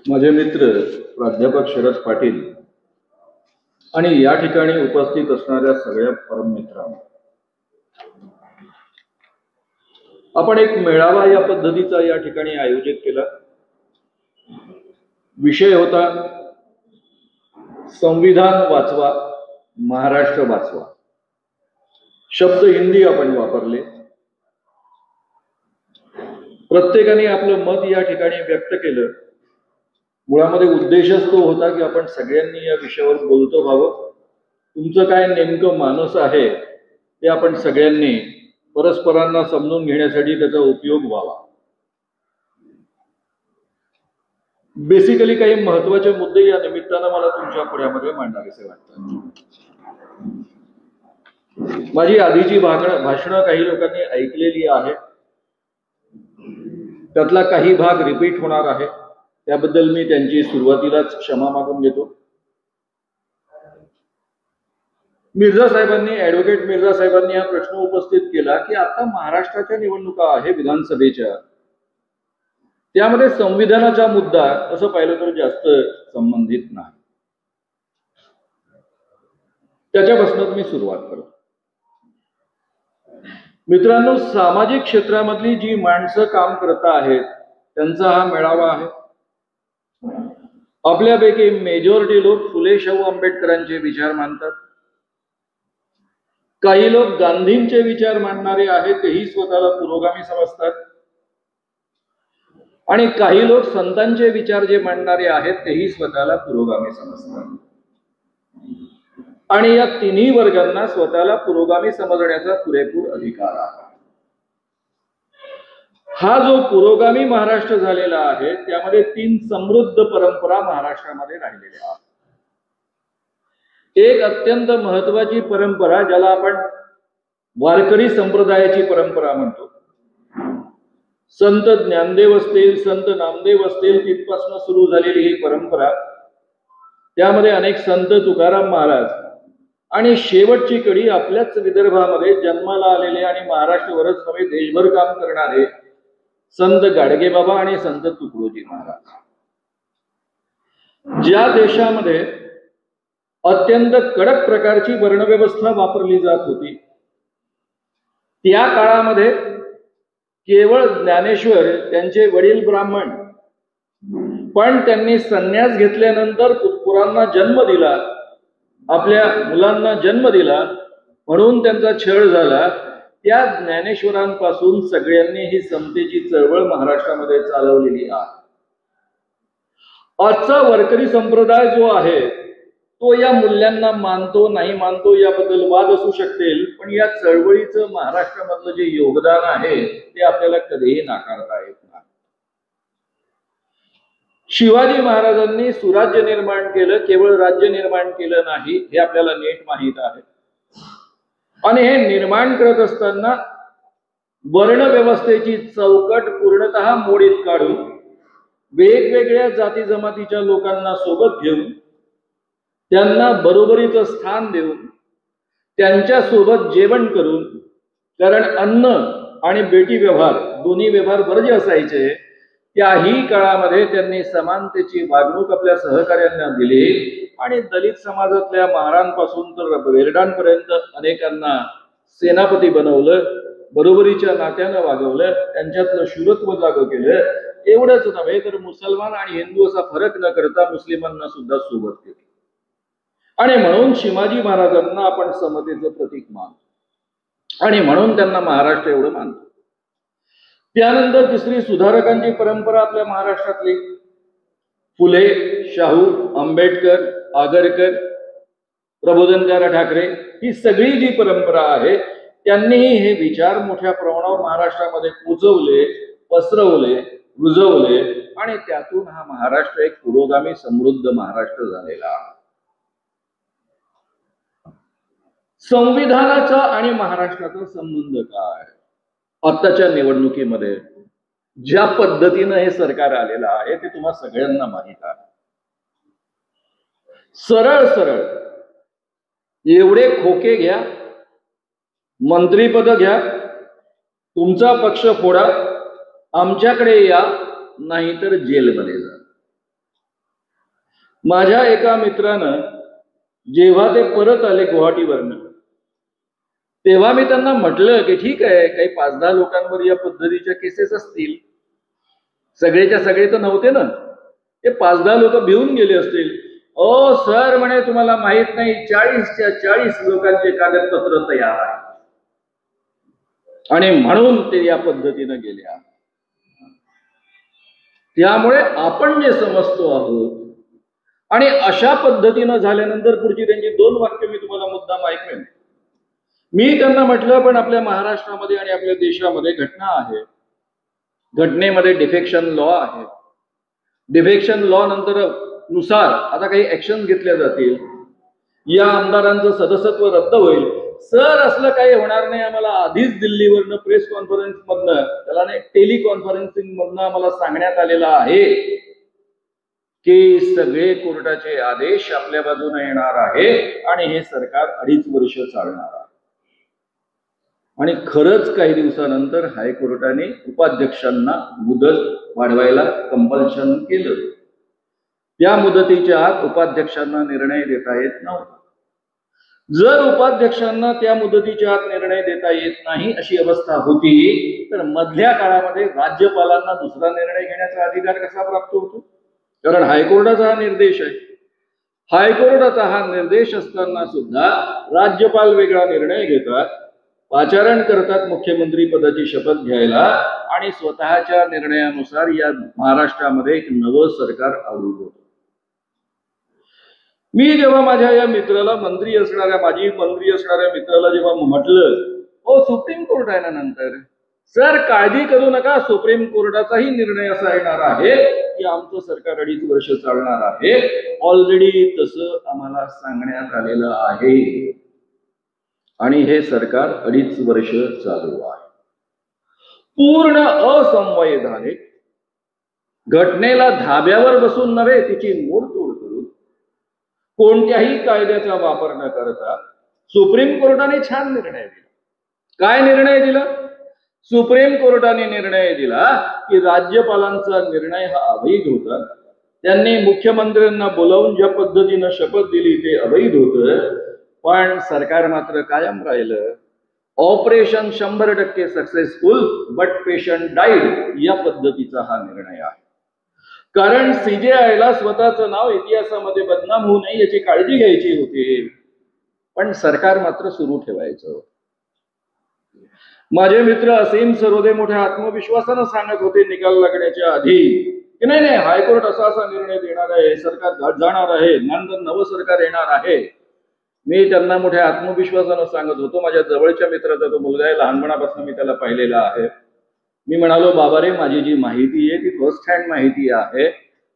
माझे मित्र प्राध्यापक शरद पाटील आणि या ठिकाणी उपस्थित असणाऱ्या सगळ्या परम मित्रांना, आपण एक मेळावा या पद्धतीचा या ठिकाणी आयोजित केला। विषय होता संविधान वाचवा, महाराष्ट्र वाचवा। शब्द हिंदी आपण वापरले। प्रत्येकाने आपलं मत या ठिकाणी व्यक्त केलं। मुळामध्ये उद्देशच तो होता की आपण सगळ्यांनी या विषयावर बोलतो व्हावं। तुमचं काय नेमकं मानस आहे ते आपण सगळ्यांनी परस्परांना समजून घेण्यासाठी त्याचा उपयोग व्हावा। बेसिकली काही महत्त्वाचे मुद्दे या निमित्तानं मला तुमच्या पुढ्यामध्ये मांडावेसे वाटतात। माझी आधीची भाषणं काही लोकांनी ऐकलेली आहे, त्यातला काही भाग रिपीट होणार आहे, त्याबद्दल मी त्यांची सुरुवातीलाच क्षमा मागून घेतो। ॲडव्होकेट मिर्झा साहेबांनी हा प्रश्न उपस्थित केला की आता महाराष्ट्राच्या निवडणुका आहे विधानसभेच्या, त्यामध्ये संविधानाचा मुद्दा असं पाहिलं तर जास्त संबंधित नाही। त्याच्यापासूनच मी सुरुवात करतो। मित्रांनो, सामाजिक क्षेत्रामधली जी माणसं काम करत आहेत त्यांचा हा मेळावा आहे। आपल्यापैकी मेजॉरिटी लोक फुले शाहू आंबेडकरांचे विचार मानतात। काही लोक गांधींचे विचार मानणारे आहेत, तेही स्वतःला पुरोगामी समजतात। आणि काही लोक संतांचे विचार जे मांडणारे आहेत तेही स्वतःला पुरोगामी समजतात। आणि या तिन्ही वर्गांना स्वतःला पुरोगामी समजण्याचा पुरेपूर अधिकार आहे। हा जो पुरोगामी महाराष्ट्र झालेला आहे त्यामध्ये 3 समृद्ध परंपरा महाराष्ट्रामध्ये राहिलेल्या आहेत। एक अत्यंत महत्वाची परंपरा ज्याला आपण वारकरी संप्रदायाची परंपरा म्हणतो। संत ज्ञानदेव असतील, संत नामदेव असतील, तिथपासून सुरू झालेली ही परंपरा, त्यामध्ये अनेक संत तुकाराम महाराज आणि शेवटची कडी आपल्याच विदर्भामध्ये जन्माला आलेले आणि महाराष्ट्रवरच नव्हे देशभर काम करणारे संत गाडगेबाबा आणि संत तुकडोजी महाराज। ज्या देशामध्ये अत्यंत कडक प्रकारची वर्णव्यवस्था वापरली जात होती, त्या काळामध्ये केवळ ज्ञानेश्वर त्यांचे वडील ब्राह्मण, पण त्यांनी संन्यास घेतल्यानंतर पुत्रांना जन्म दिला, आपल्या मुलांना जन्म दिला, म्हणून त्यांचा छळ झाला। त्या ज्ञानेश्वरांपासून सगळ्यांनी ही समतेची चळवळ महाराष्ट्रामध्ये चालवलेली आहे। आजचा वारकरी संप्रदाय जो आहे तो या मूल्यांना मानतो नाही मानतो याबद्दल वाद असू शकतील, पण या चळवळीचं महाराष्ट्रामधलं जे योगदान आहे ते आपल्याला कधीही नाकारता येत नाही। शिवाजी महाराजांनी सुराज्य निर्माण केलं, केवळ राज्य निर्माण केलं नाही हे आपल्याला नीट माहीत आहे। आणि हे निर्माण करत असताना वर्णव्यवस्थेची चौकट पूर्णतः मोडीत काढून वेगवेगळ्या जाती जमातीच्या लोकांना सोबत घेऊन त्यांना बरोबरीचं स्थान देऊन त्यांच्या सोबत जेवण करून, कारण अन्न आणि बेटी व्यवहार दोन्ही व्यवहार वर्ज्य असायचे, त्याही काळामध्ये त्यांनी समानतेची वागणूक आपल्या सहकार्यांना दिली आणि दलित समाजातल्या महारांपासून तर वेरडांपर्यंत अनेकांना सेनापती बनवलं, बरोबरीच्या नात्यानं वागवलं, त्यांच्यातलं शूरत्व जागं केलं। एवढंच नव्हे तर मुसलमान आणि हिंदू असा फरक न करता मुस्लिमांना सुद्धा सोबत केलं। आणि म्हणून शिवाजी महाराजांना आपण समतेचं प्रतीक मानतो आणि म्हणून त्यांना महाराष्ट्र एवढं मानतो। त्यानंतर तिसरी सुधारकांची परंपरा आपल्या महाराष्ट्रातली, फुले, शाहू, आंबेडकर, आगरकर, प्रबोधनकार ठाकरे, ही सगळी जी परंपरा आहे त्यांनीही हे विचार मोठ्या प्रमाणावर महाराष्ट्रामध्ये पोचवले, पसरवले, रुजवले आणि त्यातून हा महाराष्ट्र एक पुरोगामी समृद्ध महाराष्ट्र झालेला आहे। संविधानाचा आणि महाराष्ट्राचा संबंध काय? आत्ताच्या निवडणुकीमध्ये ज्या पद्धतीनं हे सरकार आलेलं आहे ते तुम्हा सगळ्यांना माहित आहे। सरळ सरळ एवढे खोके घ्या, मंत्रीपद घ्या, तुमचा पक्ष फोडा, आमच्याकडे या, नाहीतर जेलमध्ये जा। माझ्या एका मित्रानं जेव्हा ते परत आले गुवाहाटीवरनं, तेव्हा मी त्यांना म्हटलं की ठीक आहे, काही 5-10 लोकांवर या पद्धतीच्या केसेस असतील, सगळेच्या सगळे तर नव्हते ना, ते 5-10 लोक भिवून गेले असतील. ओ सर म्हणे, तुम्हाला माहित नाही, 40च्या 40 लोकांचे कागदपत्र तयार आहे आणि म्हणून ते या पद्धतीनं गेले आहेत. त्यामुळे आपण जे समजतो आहोत, आणि अशा पद्धतीनं झाल्यानंतर पुढची त्यांची 2 वाक्य मी तुम्हाला मुद्दाम ऐकवेन. मी त्यांना म्हटलं, पण आपल्या महाराष्ट्रामध्ये आणि आपल्या देशामध्ये घटना आहे, घटनेमध्ये डिफेक्शन लॉ आहे. डिफेक्शन लॉ नंतर नुसार आता काही ऍक्शन घेतल्या जातील, या आमदारांचं सदस्यत्व रद्द होईल. सर असलं काही होणार नाही, आम्हाला आधीच दिल्लीवरनं प्रेस कॉन्फरन्स मधनं, त्याला नाही टेलिकॉन्फरन्सिंग मधनं आम्हाला सांगण्यात आलेलं आहे की सगळे कोर्टाचे आदेश आपल्या बाजूने येणार आहे आणि हे सरकार 2.5 वर्ष चालणार आहे. आणि खरंच काही दिवसानंतर हायकोर्टाने उपाध्यक्षांना मुदत वाढवायला कंपल्शन केलं. त्या मुदतीच्या आत उपाध्यक्षांना निर्णय देता येत नव्हता. जर उपाध्यक्षांना त्या मुदतीच्या आत निर्णय देता येत नाही अशी अवस्था होती, तर मधल्या काळामध्ये राज्यपालांना दुसरा निर्णय घेण्याचा अधिकार कसा प्राप्त होतो? कारण हायकोर्टाचा हा निर्देश आहे. हायकोर्टाचा हा निर्देश असताना सुद्धा राज्यपाल वेगळा निर्णय घेतात, पाचारण करतात मुख्यमंत्री पदाची शपथ घ्यायला, आणि स्वतःच्या निर्णयानुसार या महाराष्ट्रामध्ये एक नवं सरकार आवडून होतं. मी जेव्हा माझ्या या मित्राला, माजी मंत्री असणाऱ्या मित्राला जेव्हा म्हटलं, हो सुप्रीम कोर्ट आहे ना नंतर, सर काळजी करू नका, सुप्रीम कोर्टाचाही निर्णय असा येणार आहे की आमचं सरकार 2.5 वर्ष चालणार आहे. ऑलरेडी तसं आम्हाला सांगण्यात आलेलं आहे आणि हे सरकार 2.5 वर्ष चालू आहे. पूर्ण असंवैधानिक, घटनेला धाब्यावर बसून नव्हे, तिची मोडतोड करून, कोणत्याही कायद्याचा वापर न करता सुप्रीम कोर्टाने छान निर्णय दिला. काय निर्णय दिला? सुप्रीम कोर्टाने निर्णय दिला की राज्यपालांचा निर्णय हा अवैध होता. त्यांनी मुख्यमंत्र्यांना बोलावून ज्या पद्धतीनं शपथ दिली ते अवैध होतं, पण सरकार मात्र कायम राहिलं. Operation 100% successful but patient died, या पद्धतीचा हा निर्णय आहे. कारण सीजेआयला स्वतःचं नाव इतिहासामध्ये बदनाम होऊ नये याची काळजी घ्यायची होती, पण सरकार मात्र सुरू ठेवायचं. माझे मित्र असीम सरोदे मोठ्या आत्मविश्वासानं सांगत होते निकाल लागण्याच्या आधी की नाही नाही, हायकोर्ट असा असा निर्णय देणार आहे, सरकार घाट जाणार आहे, नंतर नवं सरकार येणार आहे. मी त्यांना मोठ्या आत्मविश्वासानं सांगत होतो, माझ्या जवळच्या मित्राचा तो मुलगा आहे, लहानपणापासून मी त्याला पाहिलेला आहे. मी म्हणालो, बाबा रे, माझी जी माहिती आहे ती फर्स्ट हँड माहिती आहे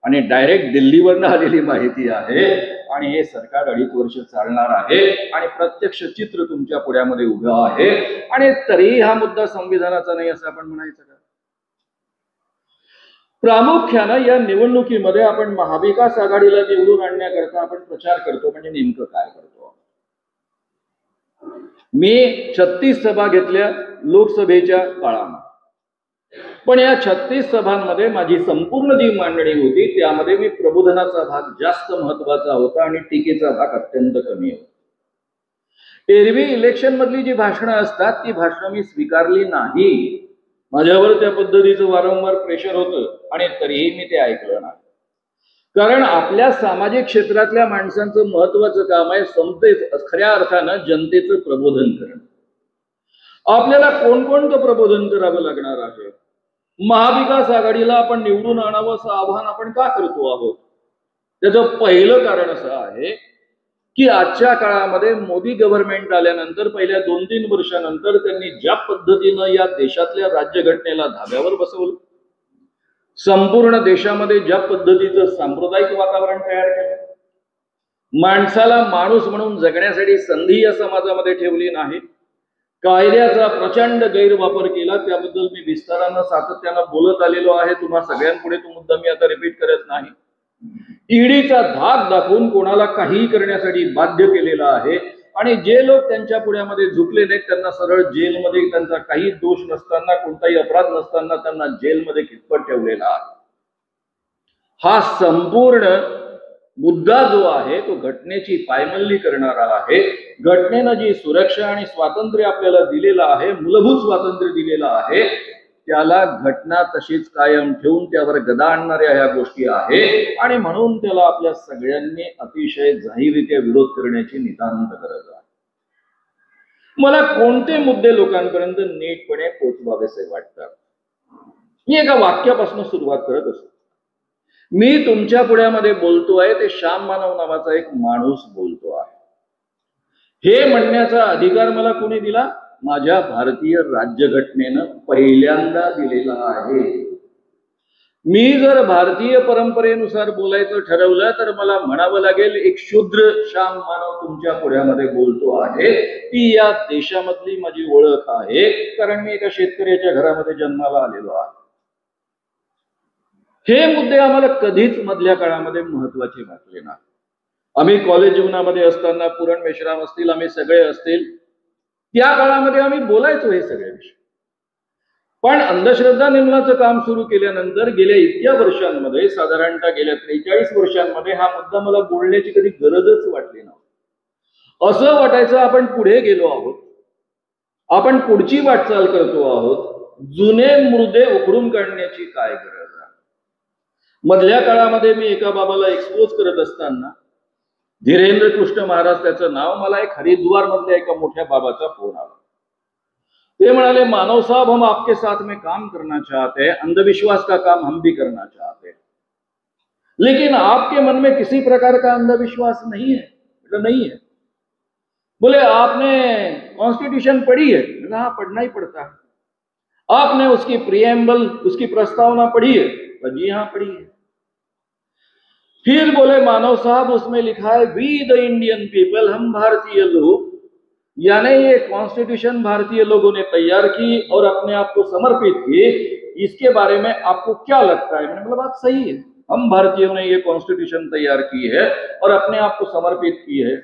आणि डायरेक्ट दिल्लीवरनं आलेली माहिती आहे, आणि हे सरकार 2.5 वर्ष चालणार आहे आणि प्रत्यक्ष चित्र तुमच्या पुढ्यामध्ये उभं आहे, आणि तरीही हा मुद्दा संविधानाचा नाही असं आपण म्हणायचं का? प्रामुख्यानं या निवडणुकीमध्ये आपण महाविकास आघाडीला निवडून आणण्याकरता आपण प्रचार करतो, म्हणजे नेमकं काय करतो? मी 36 सभा घेतल्या लोकसभेच्या काळामध्ये, पण या 36 सभांमध्ये माझी संपूर्ण जी मांडणी होती त्यामध्ये मी प्रबोधनाचा भाग जास्त महत्वाचा होता आणि टीकेचा भाग अत्यंत कमी होता. एरवी इलेक्शन मधली जी भाषणं असतात ती भाषणं मी स्वीकारली नाही. माझ्यावर त्या पद्धतीचं वारंवार प्रेशर होतं आणि तरीही मी ते ऐकलं नाही. कारण आपल्या सामाजिक क्षेत्रातल्या माणसांचं महत्वाचं काम आहे खऱ्या अर्थानं जनतेचं प्रबोधन करणं. आपल्याला कोणकोणतं प्रबोधन करावं लागणार आहे? महाविकास आघाडीला आपण निवडून आणावं असं आव्हान आपण का करतो आहोत? त्याचं पहिलं कारण असं आहे की आजच्या काळामध्ये मोदी गव्हर्नमेंट आल्यानंतर पहिल्या 2-3 वर्षानंतर त्यांनी ज्या पद्धतीनं या देशातल्या राज्यघटनेला धाब्यावर बसवलं, संपूर्ण देशामध्ये ज्या पद्धतीचं सांप्रदायिक वातावरण तयार केलं, माणसाला माणूस म्हणून जगण्यासाठी संधी या समाजामध्ये ठेवली नाही, कायद्याचा प्रचंड गैरवापर केला, त्याबद्दल मी विस्तारानं सातत्यानं बोलत आलेलो आहे. तुम्हा सगळ्यांपुढे तो मुद्दा मी आता रिपीट करत नाही. ईडीचा धाक दाखवून कोणाला काही करण्यासाठी बाध्य केलेला आहे, आणि जे लोक त्यांच्या पुढ्यामध्ये झुकले नाहीत त्यांना सरळ जेलमध्ये, त्यांचा काही दोष नसताना, कोणताही अपराध नसताना त्यांना जेलमध्ये खितपत ठेवलेला आहे. हा संपूर्ण मुद्दा जो आहे तो घटनेची पायमल्ली करणारा आहे. घटनेनं जी सुरक्षा आणि स्वातंत्र्य आपल्याला दिलेलं आहे, मूलभूत स्वातंत्र्य दिलेलं आहे, त्याला घटना तशीच कायम ठेवून त्यावर गदा आणणाऱ्या ह्या गोष्टी आहे आणि म्हणून त्याला आपल्या सगळ्यांनी अतिशय जाहीररित्या विरोध करण्याची नितांत गरज आहे. मला कोणते मुद्दे लोकांपर्यंत नीटपणे पोचवावेसे वाटतात. मी एका वाक्यापासून सुरुवात करत असतो. मी तुमच्या पुढ्यामध्ये बोलतोय ते श्याम मानव नावाचा एक माणूस बोलतो आहे. हे म्हणण्याचा अधिकार मला कोणी दिला? माझ्या भारतीय राज्यघटनेनं पहिल्यांदा दिलेला आहे. मी जर भारतीय परंपरेनुसार बोलायचं ठरवलं तर मला म्हणावं लागेल एक शूद्र श्याम मानव तुमच्या पुढ्यामध्ये बोलतो आहे. ती या देशामधली माझी ओळख आहे, कारण मी एका शेतकऱ्याच्या घरामध्ये जन्माला आलेलो आहे. हे मुद्दे आम्हाला कधीच मधल्या काळामध्ये महत्वाचे वाटले नाही. आम्ही कॉलेज जीवनामध्ये असताना पुरण मेश्राम असतील, आम्ही सगळे असतील, त्या काळामध्ये आम्ही बोलायचो हे सगळे विषय. पण अंधश्रद्धा निर्मूलनाचं काम सुरू केल्यानंतर गेल्या इतक्या वर्षांमध्ये, साधारणतः गेल्या 43 वर्षांमध्ये हा मुद्दा मला बोलण्याची कधी गरजच वाटली नव्हती. असं वाटायचं आपण पुढे गेलो आहोत, आपण पुढची वाटचाल करतो आहोत, जुने मुद्दे उखडून काढण्याची काय गरज आहे. मधल्या काळामध्ये मी एका बाबाला एक्सपोज करत असताना, धीरेंद्र कृष्ण महाराज त्याचं नाव, मला एक हरिद्वार मधल्या एका मोठ्या बाबाचा फोन आला. ते म्हणाले, मानव साहब हम आपके साथ में काम करना चाहते हैं, अंधविश्वास का काम हम भी करना चाहते हैं, लेकिन आपके मन में किसी प्रकार का अंधविश्वास नहीं है? नहीं है। बोले आपने कॉन्स्टिट्यूशन पढ़ी है? हाँ, पढ़ना ही पड़ता है। आपने उसकी प्रिएम्बल, उसकी प्रस्तावना पढ़ी है? जी हाँ, पढ़ी है। फिर बोले, मानव साहब उसमें लिखा है वी द इंडियन पीपल, हम भारतीय लोग, यानी ये कॉन्स्टिट्यूशन भारतीय लोगों ने तैयार की और अपने आप को समर्पित की, इसके बारे में आपको क्या लगता है? मैंने बोला बात सही है, हम भारतीयों ने ये कॉन्स्टिट्यूशन तैयार की है और अपने आप को समर्पित की है।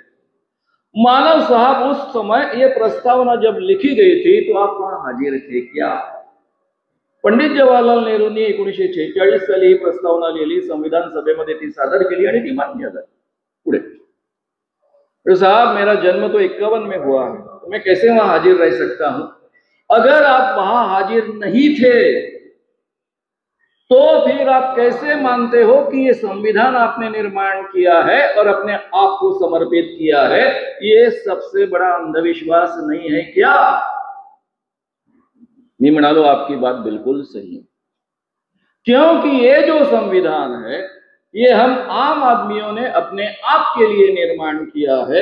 मानव साहब उस समय ये प्रस्तावना जब लिखी गई थी तो आप वहां हाजिर थे क्या? पंडित जवाहरलाल नेहरूंनी 1946 साली ही प्रस्तावना लिहिली, संविधान सभेमध्ये ती सादर केली आणि ती मान्य झाली. पुढे तो साहब मेरा जन्म तो 51 में हुआ है, तो मैं कैसे वहां हाजिर रह सकता हूं? अगर आप वहां हाजिर नहीं थे तो फिर आप कैसे मानते हो कि ये संविधान आपने निर्माण किया है और अपने आप को समर्पित किया है? ये सबसे बड़ा अंधविश्वास नहीं है क्या? मैं म्हणालो आपकी बात बिल्कुल सही है, क्योंकि ये जो संविधान है ये हम आम आदमियों ने अपने आप के लिए निर्माण किया है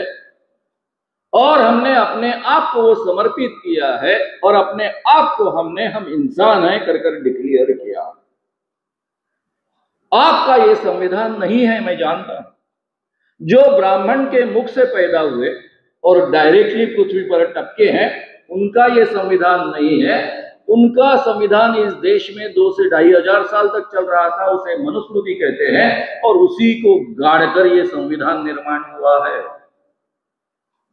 और हमने अपने आप को वो समर्पित किया है और अपने आप को हम इंसान है कर डिक्लेयर किया। आपका ये संविधान नहीं है, मैं जानता हूं। जो ब्राह्मण के मुख से पैदा हुए और डायरेक्टली पृथ्वी पर टपके हैं, उनका ये संविधान नहीं है। उनका संविधान इस देश में 2 से 2,500 साल तक चल रहा था, उसे मनुस्मृति कहते हैं, और उसी को गाड़कर ये संविधान निर्माण हुआ है।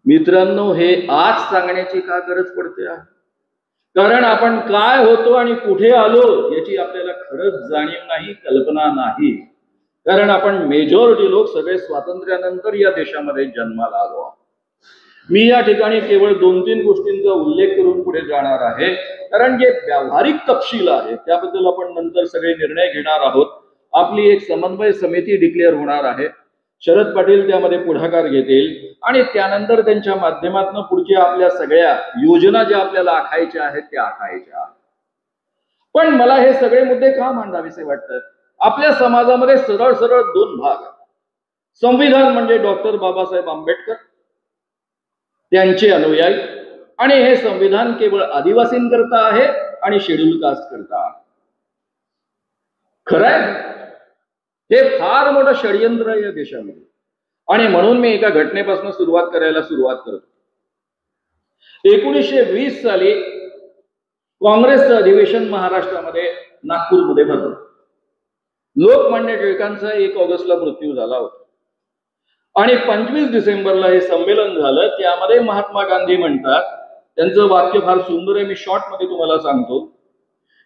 मित्रांनो, हे आज सांगण्याची का गरज पडते आहे? कारण आपण काय होतो आणि कुठे आलो याची आपल्याला खरंच जाणीव नाही, कल्पना नाही. कारण आपण मेजॉरिटी लोक सगळे स्वातंत्र्यानंतर या देशामध्ये जन्माला आलो. मी या ठिकाणी केवळ 2-3 गोष्टींचा उल्लेख करून पुढे जाणार आहे, कारण जे व्यावहारिक तपशील आहे त्याबद्दल आपण नंतर सगळे निर्णय घेणार आहोत. आपली एक समन्वय समिती डिक्लेअर होणार आहे. शरद पाटील त्यामध्ये पुढाकार घेतील आणि त्यानंतर त्यांच्या माध्यमातून पुढच्या आपल्या सगळ्या योजना ज्या आपल्याला आखायच्या आहेत त्या आखायच्या. पण मला हे सगळे मुद्दे का मांडावेसे वाटतात? आपल्या समाजामध्ये सरळ सरळ 2 भाग आहेत. संविधान म्हणजे डॉक्टर बाबासाहेब आंबेडकर, त्यांचे अनुयायी, आणि हे संविधान केवळ आदिवासींकरता आहे आणि शेड्यूल कास्ट करता आहे. खरं आहे, हे फार मोठं षडयंत्र आहे या देशामध्ये. आणि म्हणून मी एका घटनेपासून सुरुवात करतो. 1920 साली काँग्रेसचं अधिवेशन महाराष्ट्रामध्ये नागपूरमध्ये भरलं. लोकमान्य टिळकांचा 1 ऑगस्टला मृत्यू झाला होता आणि 25 डिसेंबरला हे संमेलन झालं. त्यामध्ये महात्मा गांधी म्हणतात, त्यांचं वाक्य फार सुंदर आहे, मी शॉर्ट मध्ये तुम्हाला सांगतो.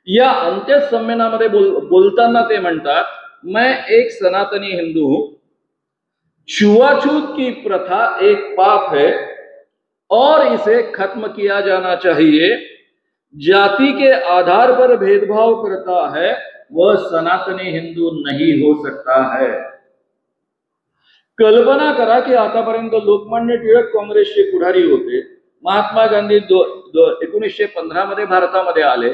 या अंत्य संमेलनामध्ये बोलताना ते म्हणतात, मैं एक सनातनी हिंदू हूं, छुआछूत की प्रथा एक पाप है और इसे खत्म किया जाना चाहिए। जाति के आधार पर भेदभाव करता है वह सनातनी हिंदू नहीं हो सकता है। कल्पना करा की आतापर्यंत लोकमान्य टिळक काँग्रेसचे पुढारी होते, महात्मा गांधी 1915 मध्ये भारतामध्ये आले,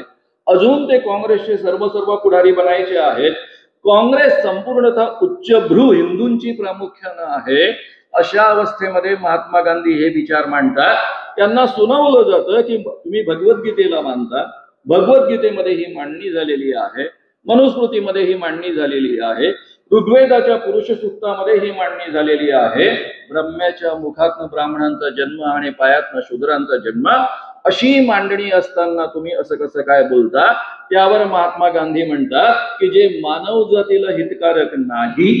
अजून ते काँग्रेसचे सर्व पुढारी बनायचे आहेत। काँग्रेस संपूर्णतः उच्चभ्रू हिंदूंची प्रामुख्याने आहे। अशा अवस्थेमध्ये महात्मा गांधी हे विचार मांडतात। त्यांना सुनावलं जातं की तुम्ही भगवद्गीतेला मानता, भगवद्गीतेमध्ये ही मांडणी झालेली आहे, मनुस्मृतीमध्ये ही मांडणी झालेली आहे, ऋग्वेदाच्या पुरुष सूक्तामध्ये ही मांडणी झालेली आहे, ब्रह्म्याच्या मुखातनं ब्राह्मणांचा जन्म आणि पायातनं शूद्रांचा जन्म, अशी मांडणी असताना तुम्ही असं कसं काय बोलता? त्यावर महात्मा गांधी म्हणतात की जे मानव जातीला हितकारक नाही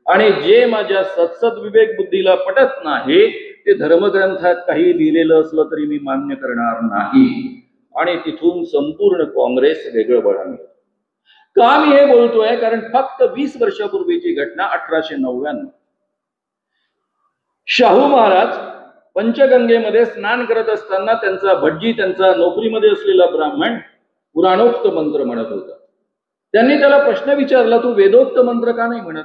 आणि जे माझ्या सत्सद विवेक बुद्धीला पटत नाही ते धर्मग्रंथात काही लिहिलेलं असलं तरी मी मान्य करणार नाही। आणि तिथून संपूर्ण काँग्रेस वेगळं वळण। का मी हे बोलतोय? कारण फक्त 20 वर्षापूर्वीची घटना 1899, शाहू महाराज पंचगंगेमध्ये स्नान करत असताना त्यांचा भटजी, त्यांचा नोकरीमध्ये असलेला ब्राह्मण पुराणोक्त मंत्र म्हणत होता। त्यांनी त्याला प्रश्न विचारला, तू वेदोक्त मंत्र का नाही म्हणत?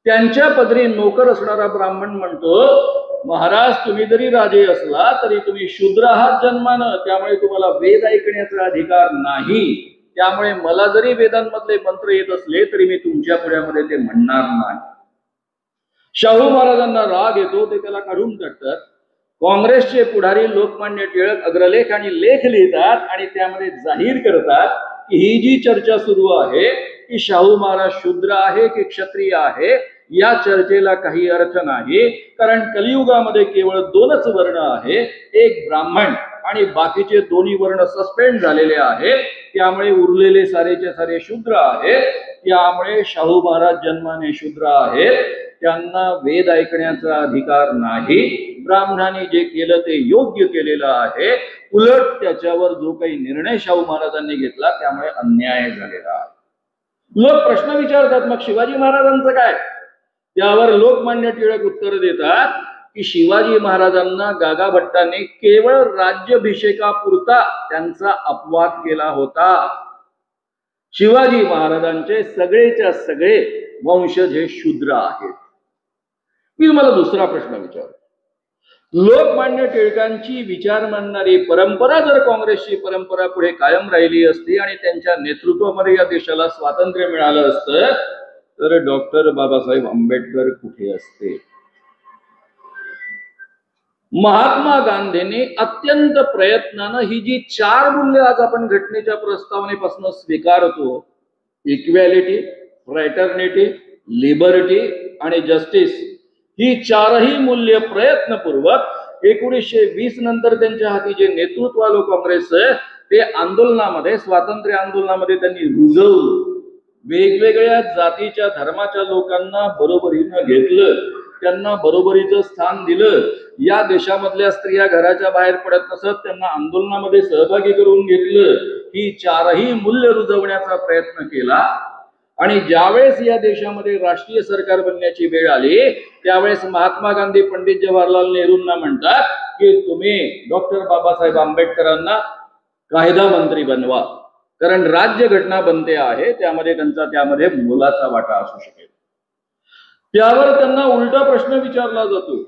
त्यांच्या पदरी नोकर असणारा ब्राह्मण म्हणतो, महाराज तुम्ही जरी राजे असला तरी तुम्ही शूद्र आहात जन्मानं, त्यामुळे तुम्हाला वेद ऐकण्याचा अधिकार नाही। त्यामुळे मला जरी वेदांमधले मंत्र येत असले तरी मी तुमच्या पुढ्यामध्ये ते म्हणणार नाही। शाहू महाराजांना राग येतो, ते त्याला काढून टाकतात। काँग्रेसचे पुढारी लोकमान्य टिळक अग्रलेख आणि लेख लिहितात आणि त्यामध्ये जाहीर करतात की ही जी चर्चा सुरू आहे की शाहू महाराज शूद्र आहे की क्षत्रिय आहे, या चर्चेला काही अर्थ नाही। कारण कलियुगामध्ये केवळ 2च वर्ण आहे, एक ब्राह्मण आणि बाकीचे दोन्ही वर्ण सस्पेंड झालेले आहेत, त्यामुळे उरलेले सारेचे सारे शूद्र आहेत। त्यामुळे शाहू महाराज जन्माने शूद्र आहेत, त्यांना वेद ऐकण्याचा अधिकार नाही। ब्राह्मणांनी जे केलं ते योग्य केलेलं आहे, उलट त्याच्यावर जो काही निर्णय शाहू महाराजांनी घेतला त्यामुळे अन्याय झालेला आहे। लोक प्रश्न विचारतात, मग शिवाजी महाराजांचं काय? त्यावर लोकमान्य टिळक उत्तर देतात की शिवाजी महाराजांना गागा भट्टाने केवळ राज्याभिषेकापुरता त्यांचा अपवाद केला होता। शिवाजी महाराजांचे सगळेच्या सगळे वंशज हे शूद्र आहेत। मी तुम्हाला दुसरा प्रश्न विचारतो, लोकमान्य टिळकांची विचार मांडणारी परंपरा जर काँग्रेसची परंपरा पुढे कायम राहिली असती आणि त्यांच्या नेतृत्वामध्ये या देशाला स्वातंत्र्य मिळालं असतं तर डॉक्टर बाबासाहेब आंबेडकर कुठे असते? महात्मा गांधींनी अत्यंत प्रयत्नानं ही जी 4 मूल्य आज आपण घटनेच्या प्रस्तावनेपासून स्वीकारतो, इक्वॅलिटी, फ्रॅटर्निटी, लिबर्टी आणि जस्टिस, ही 4ही मूल्य प्रयत्नपूर्वक 1920 नंतर त्यांच्या हाती जे नेतृत्व आलं काँग्रेसचं, ते आंदोलनामध्ये, स्वातंत्र्य आंदोलनामध्ये त्यांनी रुजवलं। वेगवेगळ्या जातीच्या धर्माच्या लोकांना बरोबरीनं घेतलं, त्यांना बरोबरीचं स्थान दिलं। या देशामधल्या स्त्रिया घराच्या बाहेर पडत नसत, त्यांना आंदोलनामध्ये सहभागी करून घेतलं। ही 4ही मूल्य रुजवण्याचा प्रयत्न केला आणि ज्यावेळेस या देशामध्ये राष्ट्रीय सरकार बनण्याची वेळ आली त्यावेळेस महात्मा गांधी पंडित जवाहरलाल नेहरूंना म्हणतात की तुम्ही डॉक्टर बाबासाहेब आंबेडकरांना कायदा मंत्री बनवा, कारण राज्य घटना बनते आहे, त्यामध्ये मोलाचा वाटा असू शकेल। त्यावर त्यांना उलटा प्रश्न विचारला जातो।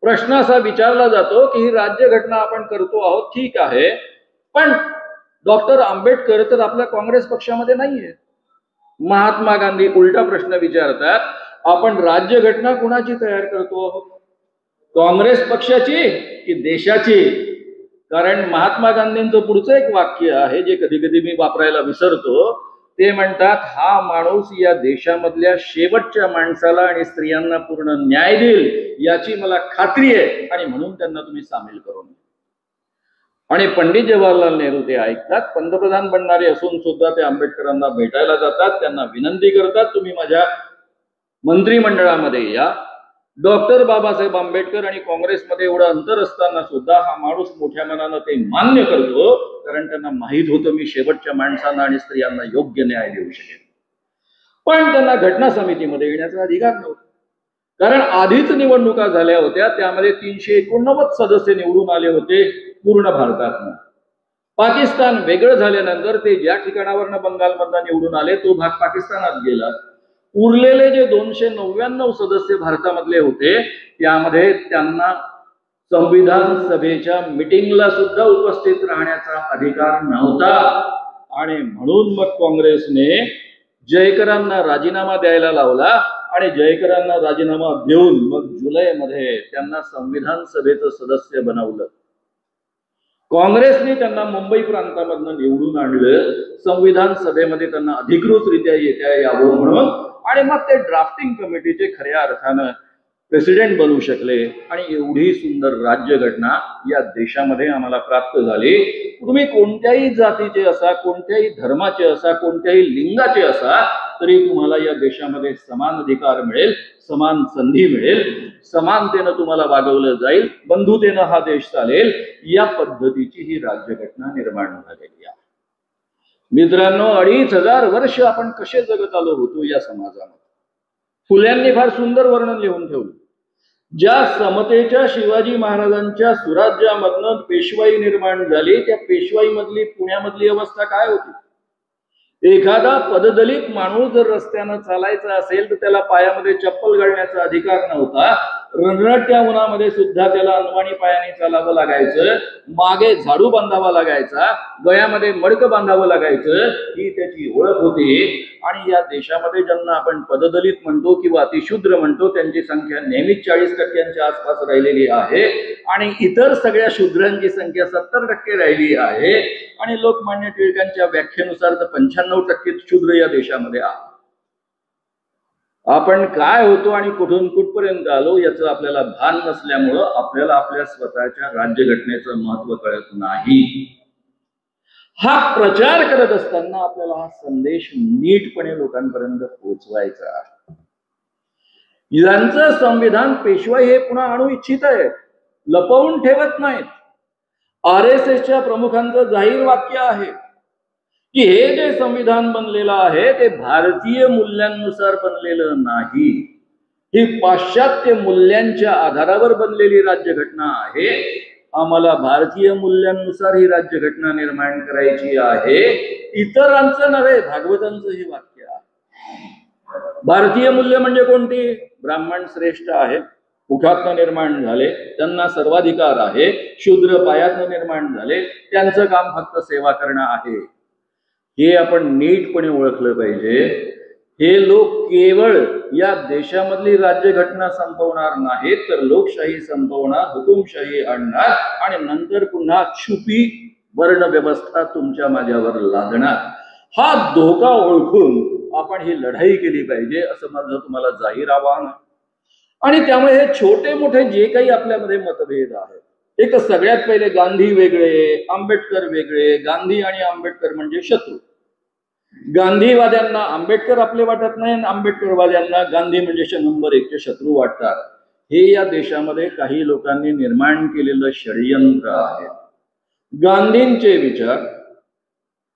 प्रश्न असा विचारला जातो की ही राज्य घटना आपण करतो आहोत, ठीक आहे, पण डॉक्टर आंबेडकर तर आपल्या काँग्रेस पक्षामध्ये नाहीये। महात्मा गांधी उलटा प्रश्न विचारतात, आपण राज्य घटना कुणाची तयार करतो आहोत, काँग्रेस पक्षाची की देशाची? कारण महात्मा गांधींचं पुढचं एक वाक्य आहे जे कधी कधी मी वापरायला विसरतो, ते म्हणतात, हा माणूस या देशामधल्या शेवटच्या माणसाला आणि स्त्रियांना पूर्ण न्याय देईल याची मला खात्री आहे आणि म्हणून त्यांना तुम्ही सामील करून घ्या। आणि पंडित जवाहरलाल नेहरू ते ऐकतात, पंतप्रधान बनणारे असून सुद्धा ते आंबेडकरांना भेटायला जातात, त्यांना विनंती करतात, तुम्ही माझ्या मंत्रिमंडळामध्ये या। डॉक्टर बाबासाहेब आंबेडकर आणि काँग्रेसमध्ये एवढं अंतर असताना सुद्धा हा माणूस मोठ्या मनानं ते मान्य करतो, कारण त्यांना माहित होतं मी शेवटच्या माणसांना आणि स्त्रियांना योग्य न्याय देऊ शकेन। पण त्यांना घटना समितीमध्ये येण्याचा अधिकार नव्हता, कारण आधीच निवडणुका झाल्या होत्या, त्यामध्ये 389 सदस्य निवडून आले होते पूर्ण भारतातनं. पाकिस्तान वेगळं झाल्यानंतर ते ज्या ठिकाणावरनं बंगालमधनं निवडून आले तो भाग पाकिस्तानात गेला. उरलेले जे 299 सदस्य भारतामधले होते त्यामध्ये त्यांना संविधान सभेच्या मिटिंगला सुद्धा उपस्थित राहण्याचा अधिकार नव्हता. आणि म्हणून मग काँग्रेसने जयकरांना राजीनामा द्यायला लावला आणि जयकरांना राजीनामा देऊन मग जुलैमध्ये त्यांना संविधान सभेचं सदस्य बनवलं. काँग्रेसने त्यांना मुंबई प्रांतामधनं निवडून आणलं, संविधान सभेमध्ये त्यांना अधिकृतरित्या येता यावं म्हणून. आणि मग ते ड्राफ्टिंग कमिटीचे खऱ्या अर्थानं प्रेसिडेंट बनू शकले आणि एवढी सुंदर राज्यघटना या देशामध्ये आम्हाला प्राप्त झाली. तुम्ही कोणत्याही जातीचे असा, कोणत्याही धर्माचे असा, कोणत्याही लिंगाचे असा, तरी तुम्हाला या देशामध्ये समान अधिकार मिळेल, समान संधी मिळेल, समानतेनं तुम्हाला वागवलं जाईल, बंधुतेनं हा देश चालेल, या पद्धतीची ही राज्यघटना निर्माण झालेली आहे. मित्रांनो, 2500 वर्ष आपण कसे जगत आलो होतो या समाजामध्ये. फुल्यांनी फार सुंदर वर्णन लिहून ठेवलं. ज्या समतेच्या शिवाजी महाराजांच्या सुराज्यामधनं पेशवाई निर्माण झाली, त्या पेशवाई मधली पुण्यामधली अवस्था काय होती. एखादा पददलित माणूस जर रस्त्यानं चालायचा असेल तर त्याला पायामध्ये चप्पल घालण्याचा अधिकार नव्हता. रणरट्या उन्हामध्ये सुद्धा त्याला अनवाणी पायाने चालावं लागायचं, मागे झाडू बांधावा लागायचा, गळ्यामध्ये मडकं बांधावं लागायचं, ही त्याची ओळख होती. आणि या देशामध्ये ज्यांना आपण पददलित म्हणतो किंवा अतिशूद्र म्हणतो त्यांची संख्या नेहमीच 40% आसपास राहिलेली आहे आणि इतर सगळ्या शूद्रांची संख्या 70% राहिली आहे. आणि लोकमान्य टिळकांच्या व्याख्येनुसार तर 95% शूद्र या देशामध्ये आहे. आपण काय होतो आणि कुठून कुठपर्यंत आलो याचं आपल्याला भान नसल्यामुळं आपल्याला आपल्या स्वतःच्या राज्यघटनेचं महत्व कळत नाही. हा प्रचार करत असताना आपल्याला हा संदेश नीटपणे लोकांपर्यंत पोहोचवायचा आहे. यांचं संविधान पेशवाई हे पुन्हा आणू इच्छित आहे, लपवून ठेवत नाहीत. RSSच्या प्रमुखांचं जाहीर वाक्य आहे की हे जे संविधान बनलेलं आहे ते भारतीय मूल्यांनुसार बनलेलं नाही, ही पाश्चात्य मूल्यांच्या आधारावर बनलेली राज्यघटना आहे. आम्हाला भारतीय मूल्यांनुसार ही राज्यघटना निर्माण करायची आहे, इतरांचं नव्हे, भागवतांचं हे वाक्य आहे. भारतीय मूल्य म्हणजे कोणती. ब्राह्मण श्रेष्ठ आहे, मुखातनं निर्माण झाले, त्यांना सर्वाधिकार आहे. शूद्र पायातनं निर्माण झाले, त्यांचं काम फक्त सेवा करणं आहे. हे आपण नीटपणे ओळखलं पाहिजे. हे लोक केवळ या देशामधली राज्यघटना संपवणार नाहीत तर लोकशाही संपवणार, हुकुमशाही आणणार आणि नंतर पुन्हा छुपी वर्ण व्यवस्था तुमच्या माझ्यावर लादणार. हा धोका ओळखून आपण ही लढाई केली पाहिजे असं माझं तुम्हाला जाहीर आवाहन आहे. आणि त्यामुळे हे छोटे मोठे जे काही आपल्यामध्ये मतभेद आहेत, एक सगळ्यात पहिले गांधी वेगळे, आंबेडकर वेगळे. गांधी आणि आंबेडकर म्हणजे शत्रू. गांधीवाद्यांना आंबेडकर आपले वाटत नाही, आंबेडकरवाद्यांना गांधी म्हणजे नंबर 1 शत्रू वाटतात. हे या देशामध्ये काही लोकांनी निर्माण केलेलं षडयंत्र आहे. गांधींचे विचार,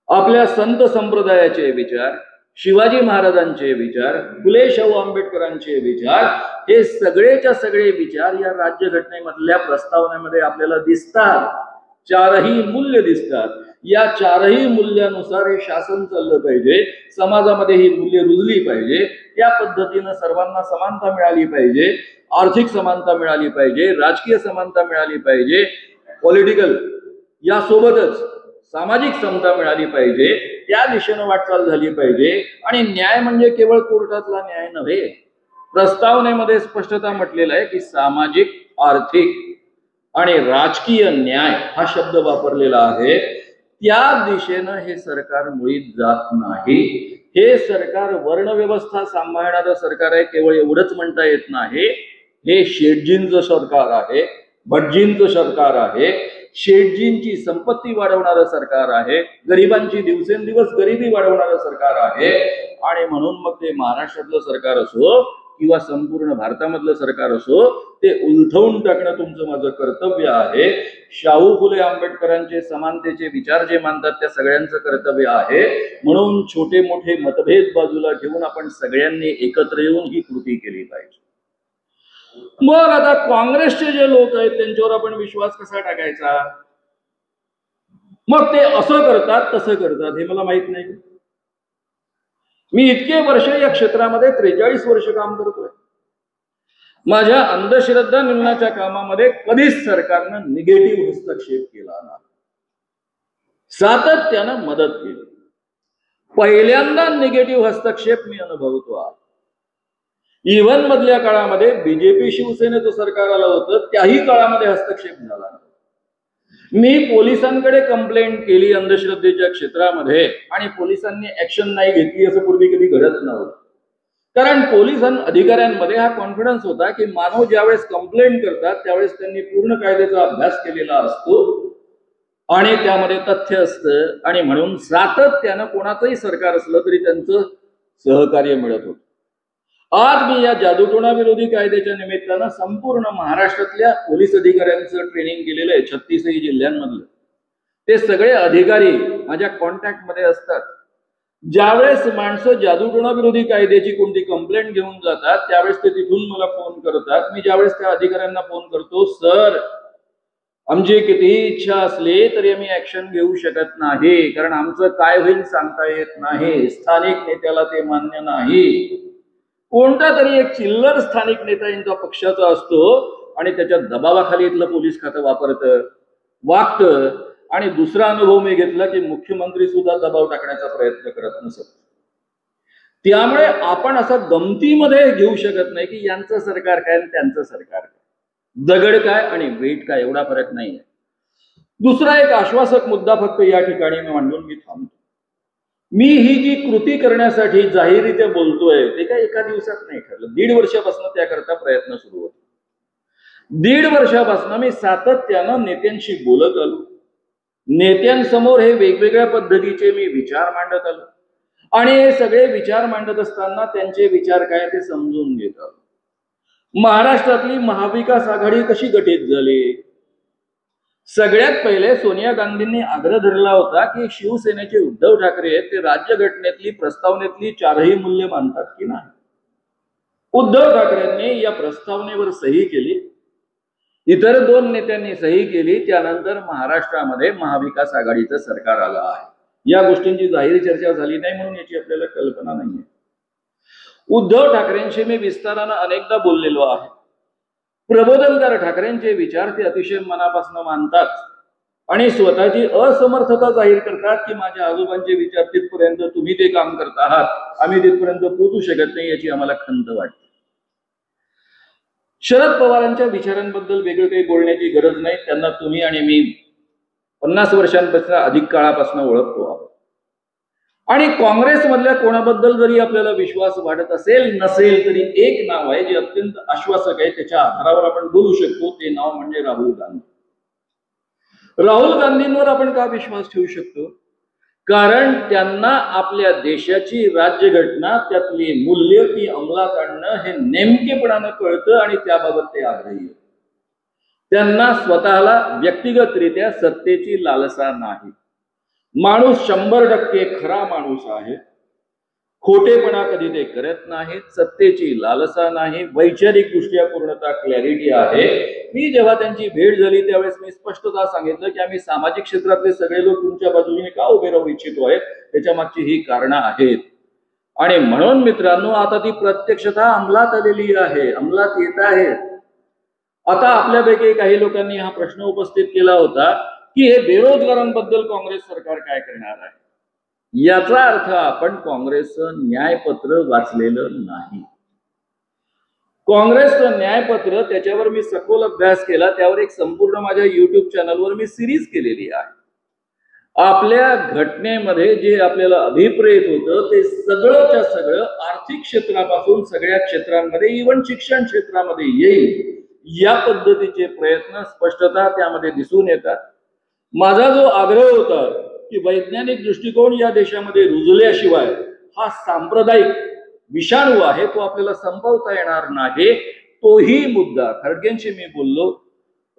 आपल्या संत संप्रदायाचे विचार, शिवाजी महाराजांचे विचार, फुले शाहू आंबेडकरांचे विचार, हे सगळेच्या सगळे विचार या राज्यघटनेमधल्या प्रस्तावनेमध्ये आपल्याला दिसतात. 4ही मूल्य दिसतात. या 4ही मूल्यानुसार हे शासन चाललं पाहिजे, समाजामध्ये ही मूल्य रुजली पाहिजे, या पद्धतीनं सर्वांना समानता मिळाली पाहिजे, आर्थिक समानता मिळाली पाहिजे, राजकीय समानता मिळाली पाहिजे, पॉलिटिकल यासोबतच सामाजिक समता मिळाली पाहिजे, त्या दिशेनं वाटचाल झाली पाहिजे. आणि न्याय म्हणजे केवळ कोर्टातला न्याय नव्हे. प्रस्तावनेमध्ये स्पष्टता म्हटलेलं आहे की सामाजिक, आर्थिक आणि राजकीय न्याय हा शब्द वापरलेला आहे. त्या दिशेनं हे सरकार मुळीच जात नाही. हे सरकार वर्णव्यवस्था सांभाळणारं सरकार आहे, केवळ एवढंच म्हणता येत नाही. हे शेटजींचं सरकार आहे, भटजींचं सरकार आहे, शेटजींची संपत्ती वाढवणारं सरकार आहे, गरिबांची दिवसेंदिवस गरिबी वाढवणारं सरकार आहे. आणि म्हणून मग ते महाराष्ट्रातलं सरकार असो किंवा संपूर्ण भारतामधलं सरकार असो, ते उलथवून टाकणं तुमचं माझं कर्तव्य आहे. शाहू फुले आंबेडकरांचे समानतेचे विचार जे मानतात त्या सगळ्यांचं कर्तव्य आहे. म्हणून छोटे मोठे मतभेद बाजूला ठेवून आपण सगळ्यांनी एकत्र येऊन ही कृती केली पाहिजे. मग आता काँग्रेसचे जे लोक आहेत त्यांच्यावर आपण विश्वास कसा टाकायचा? मग ते असं करतात तसं करतात हे मला माहित नाही. मी इतके वर्ष या क्षेत्रामध्ये 43 वर्ष काम करतोय. माझ्या अंधश्रद्धा निर्मूलनाच्या कामामध्ये कधीच सरकारनं निगेटिव्ह हस्तक्षेप केला नाही. सातत्यानं मदत केली. पहिल्यांदा निगेटिव्ह हस्तक्षेप मी अनुभवतो आहे. इव्हन मधल्या काळामध्ये बीजेपी शिवसेनेचं सरकार आलं होतं, त्याही काळामध्ये हस्तक्षेप झाला. मी पोलिसांकडे कंप्लेंट केली अंधश्रद्धेच्या क्षेत्रामध्ये आणि पोलिसांनी ऍक्शन नाही घेतली असं पूर्वी कधी घडत नव्हतं. कारण पोलीस अधिकाऱ्यांमध्ये हा कॉन्फिडन्स होता की मानव ज्यावेळेस कंप्लेंट करतात त्यावेळेस त्यांनी पूर्ण कायद्याचा अभ्यास केलेला असतो आणि त्यामध्ये तथ्य असतं आणि म्हणून सातत्यानं कोणाचंही सरकार असलं तरी त्यांचं सहकार्य मिळत होतं. आज मी या जादूटोणा विरोधी कायद्याच्या निमित्तानं संपूर्ण महाराष्ट्रातल्या पोलीस अधिकाऱ्यांचं ट्रेनिंग केलेलं आहे. 36 जिल्ह्यांमधलं ते सगळे अधिकारी माझ्या कॉन्टॅक्ट मध्ये असतात. ज्यावेळेस माणसं जादूटोणा विरोधी कायद्याची कोणती कंप्लेंट घेऊन जातात त्यावेळेस ते तिथून मला फोन करतात. मी ज्यावेळेस त्या अधिकाऱ्यांना फोन करतो, सर आमची कितीही इच्छा असली तरी आम्ही ऍक्शन घेऊ शकत नाही, कारण आमचं काय होईल सांगता येत नाही. स्थानिक नेत्याला ते मान्य नाही. कोणता तरी एक चिल्लर स्थानिक नेता यांचा पक्षाचा असतो आणि त्याच्या दबावाखाली इथलं पोलीस खातं वागतं. आणि दुसरा अनुभव मी घेतला की मुख्यमंत्री सुद्धा दबाव टाकण्याचा प्रयत्न करत नसत. त्यामुळे आपण असं गमतीमध्ये घेऊ शकत नाही की यांचं सरकार काय आणि त्यांचं सरकार काय, दगड काय आणि वेट काय, एवढा फरक नाही. दुसरा एक आश्वासक मुद्दा फक्त या ठिकाणी मी मांडून मी थांबतो. मी ही जी कृती करण्यासाठी जाहीररित्या बोलतोय ते काय एका दिवसात नाही ठरलं. 1.5 वर्षापासून त्याकरता प्रयत्न सुरू होते. 1.5 वर्षापासून मी सातत्यानं नेत्यांशी बोलत आलो. नेत्यांसमोर हे वेगवेगळ्या पद्धतीचे मी विचार मांडत आलो आणि हे सगळे विचार मांडत असताना त्यांचे विचार काय ते समजून घेत आलो. महाराष्ट्रातली महाविकास आघाडी कशी गठीत झाली? सगळ्यात पहिले सोनिया गांधींनी आग्रह धरला होता की शिवसेनेचे उद्धव ठाकरे ते राज्यघटनेतली प्रस्तावनेतली 4ही मूल्य मानतात की नाही. उद्धव ठाकरेंनी या प्रस्तावनेवर सही केली, इतर 2 नेत्यांनी सही केली. त्यानंतर महाराष्ट्रामध्ये महाविकास आघाडीचं सरकार आलं आहे. या गोष्टींची जाहीर चर्चा झाली नाही म्हणून याची आपल्याला कल्पना नाहीये. उद्धव ठाकरेंशी मी विस्तारानं अनेकदा बोललेलो आहे. प्रबोधनकार ठाकरेंचे विचार ते अतिशय मनापासून मानतात आणि स्वतःची असमर्थता जाहीर करतात की माझ्या आजोबांचे विचार तिथपर्यंत तुम्ही ते काम करत आहात, आम्ही तिथपर्यंत पोहोचू शकत नाही, याची आम्हाला खंत वाटते. शरद पवारांच्या विचारांबद्दल वेगळं काही बोलण्याची गरज नाही. त्यांना तुम्ही आणि मी 50 वर्षांपेक्षा अधिक काळापासून ओळखतो आहोत. आणि काँग्रेसमधल्या कोणाबद्दल जरी आपल्याला विश्वास वाटत असेल नसेल तरी एक नाव आहे जे अत्यंत आश्वासक आहे, त्याच्या आधारावर आपण बोलू शकतो. ते नाव म्हणजे राहुल गांधी. राहुल गांधींवर आपण का विश्वास ठेवू शकतो? कारण त्यांना आपल्या देशाची राज्यघटना त्यातली मूल्य ती अंमलात आणणं हे नेमकेपणानं कळतं आणि त्याबाबत ते आग्रही आहेत. त्यांना स्वतःला व्यक्तिगतरित्या सत्तेची लालसा नाही. माणूस 100% खरा माणूस आहे. खोटेपणा कधी ते करत नाहीत. सत्तेची लालसा नाही. वैचारिक दृष्ट्या पूर्णतः क्लॅरिटी आहे. मी जेव्हा त्यांची भेट झाली त्यावेळेस मी स्पष्टतः सांगितलं की आम्ही सामाजिक क्षेत्रातले सगळे लोक तुमच्या बाजूने का उभे राहू इच्छितो आहे, त्याच्या मागची ही कारणं आहेत. आणि म्हणून मित्रांनो आता ती प्रत्यक्षतः अंमलात आलेली आहे, अंमलात येत आहे. आता आपल्यापैकी काही लोकांनी हा प्रश्न उपस्थित केला होता की हे बेरोजगारांबद्दल काँग्रेस सरकार काय करणार आहे. याचा अर्थ आपण काँग्रेसचं न्यायपत्र वाचलेलं नाही. काँग्रेसचं न्यायपत्र त्याच्यावर मी सखोल अभ्यास केला. त्यावर एक संपूर्ण माझ्या युट्यूब चॅनलवर मी सिरीज केलेली आहे. आपल्या घटनेमध्ये जे आपल्याला अभिप्रेत होतं ते सगळंच्या सगळं आर्थिक क्षेत्रापासून सगळ्या क्षेत्रांमध्ये इव्हन शिक्षण क्षेत्रामध्ये येईल या पद्धतीचे प्रयत्न स्पष्टतः त्यामध्ये दिसून येतात. माझा जो आग्रह होता की वैज्ञानिक दृष्टिकोन या देशामध्ये रुजल्याशिवाय हा सांप्रदायिक विषाणू आहे तो आपल्याला संपवता येणार नाही. तोही मुद्दा खडगेंशी मी बोललो,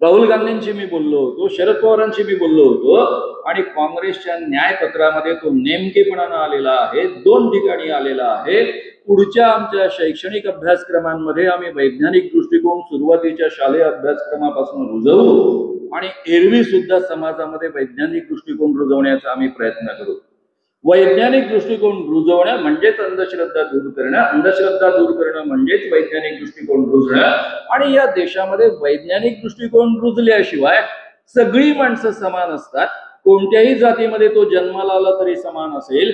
राहुल गांधींशी मी बोललो होतो, शरद पवारांशी मी बोललो होतो आणि काँग्रेसच्या न्यायपत्रामध्ये तो नेमकेपणानं आलेला आहे. 2 ठिकाणी आलेला आहे. पुढच्या आमच्या शैक्षणिक अभ्यासक्रमांमध्ये आम्ही वैज्ञानिक दृष्टिकोन सुरुवातीच्या शालेय अभ्यासक्रमापासून रुजवू आणि एरवी सुद्धा समाजामध्ये वैज्ञानिक दृष्टिकोन रुजवण्याचा आम्ही प्रयत्न करू. वैज्ञानिक दृष्टिकोन रुजवणं म्हणजेच अंधश्रद्धा दूर करणं, अंधश्रद्धा दूर करणं म्हणजेच वैज्ञानिक दृष्टिकोन रुजणं. आणि या देशामध्ये वैज्ञानिक दृष्टिकोन रुजल्याशिवाय सगळी माणसं समान असतात. कोणत्याही जातीमध्ये तो जन्माला आला तरी समान असेल.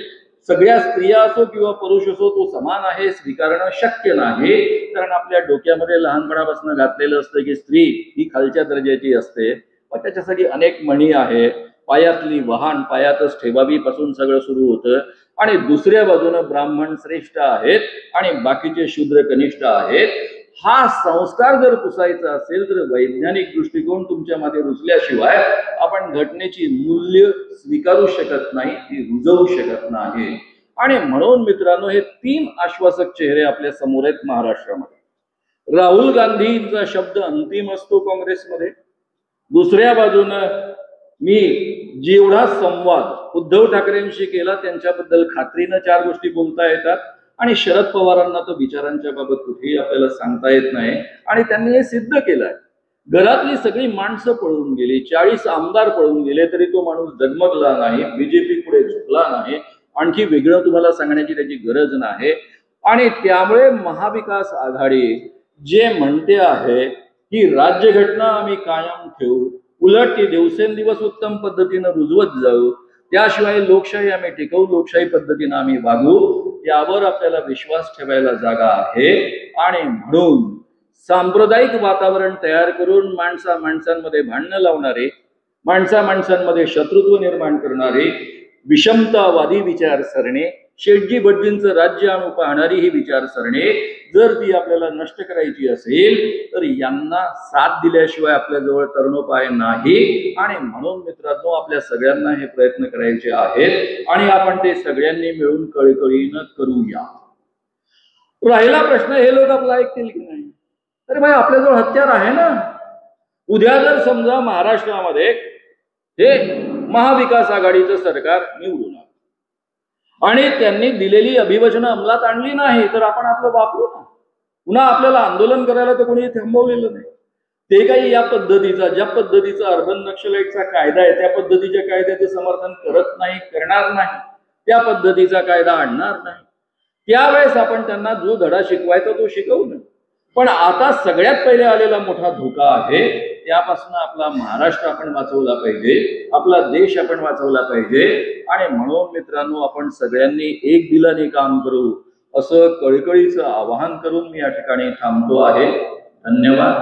सगळ्या स्त्रिया असो किंवा पुरुष असो तो समान आहे स्वीकारणं शक्य नाही. कारण आपल्या डोक्यामध्ये लहानपणापासून घातलेलं असतं की स्त्री ही खालच्या दर्जाची असते. मग त्याच्यासाठी अनेक म्हणी आहे. पायातली वहाण पायातच ठेवावी पासून सगळं सुरू होतं. आणि दुसऱ्या बाजूनं ब्राह्मण श्रेष्ठ आहेत आणि बाकीचे शूद्र कनिष्ठ आहेत. हा संस्कार जर पुसायचा असेल तर वैज्ञानिक दृष्टिकोन तुमच्या मध्ये रुजल्याशिवाय आपण घटनेची मूल्य स्वीकारू शकत नाही, ती रुजवू शकत नाही. आणि म्हणून मित्रांनो, हे 3 आश्वासक चेहरे आपल्या समोर आहेत महाराष्ट्रामध्ये. राहुल गांधींचा शब्द अंतिम असतो काँग्रेसमध्ये. दुसऱ्या बाजूनं मी जेवढा संवाद उद्धव ठाकरेंशी केला त्यांच्याबद्दल खात्रीनं 4 गोष्टी बोलता येतात. आणि शरद पवारांना तर विचारांच्या बाबत कुठेही आपल्याला सांगता येत नाही. आणि त्यांनी हे सिद्ध केलंय. घरातली सगळी माणसं पळून गेली, 40 आमदार पळून गेले तरी तो माणूस डगमगला नाही, बीजेपी पुढे झुकला नाही. आणखी वेगळं तुम्हाला सांगण्याची त्याची गरज नाही. आणि त्यामुळे महाविकास आघाडी जे म्हणते आहे की राज्यघटना आम्ही कायम ठेवू, उलट ती दिवसेंदिवस उत्तम पद्धतीनं रुजवत जाऊ, त्याशिवाय लोकशाही आम्ही टिकवू, लोकशाही पद्धतीनं आम्ही वागू, यावर आपल्याला विश्वास ठेवायला जागा आहे. आणि म्हणून सांप्रदायिक वातावरण तयार करून माणसांमध्ये भांडणं लावणारे, माणसांमध्ये शत्रुत्व निर्माण करणारे, विषमतावादी विचारसरणी, शेटजी भटजींचं राज्य आणू पाहणारी ही विचारसरणी जर ती आपल्याला नष्ट करायची असेल तर यांना साथ दिल्याशिवाय आपल्याजवळ तरणोपाय नाही. आणि म्हणून मित्रांनो, आपल्या सगळ्यांना हे प्रयत्न करायचे आहेत आणि आपण ते सगळ्यांनी मिळून कळकळीनं करूया. राहिला प्रश्न, हे लोक आपला ऐकतील की नाही? अरे भाई, आपल्याजवळ हत्यार आहे ना. उद्या जर समजा महाराष्ट्रामध्ये हे महाविकास आघाडीचं सरकार निवडून आलं आणि त्यांनी दिलेली अभिवचनं अंमलात आणली नाही तर आपण आपलं वापरू ना. पुन्हा आपल्याला आंदोलन करायला तर कोणी थांबवलेलं नाही. ते काही या पद्धतीचा, ज्या पद्धतीचा अर्बन नक्षलाईटचा कायदा आहे त्या पद्धतीच्या कायद्याचे समर्थन करत नाही, करणार नाही, त्या पद्धतीचा कायदा आणणार नाही. त्यावेळेस आपण त्यांना जो धडा शिकवायचा तो शिकवू नये. पण आता सगळ्यात पहिले आलेला मोठा धोका आहे, त्यापासून आपला महाराष्ट्र आपण वाचवला पाहिजे, आपला देश आपण वाचवला पाहिजे. आणि म्हणून मित्रांनो, आपण सगळ्यांनी एक दिलाने काम करू असं कळकळीचं आवाहन करून मी या ठिकाणी थांबतो आहे. धन्यवाद.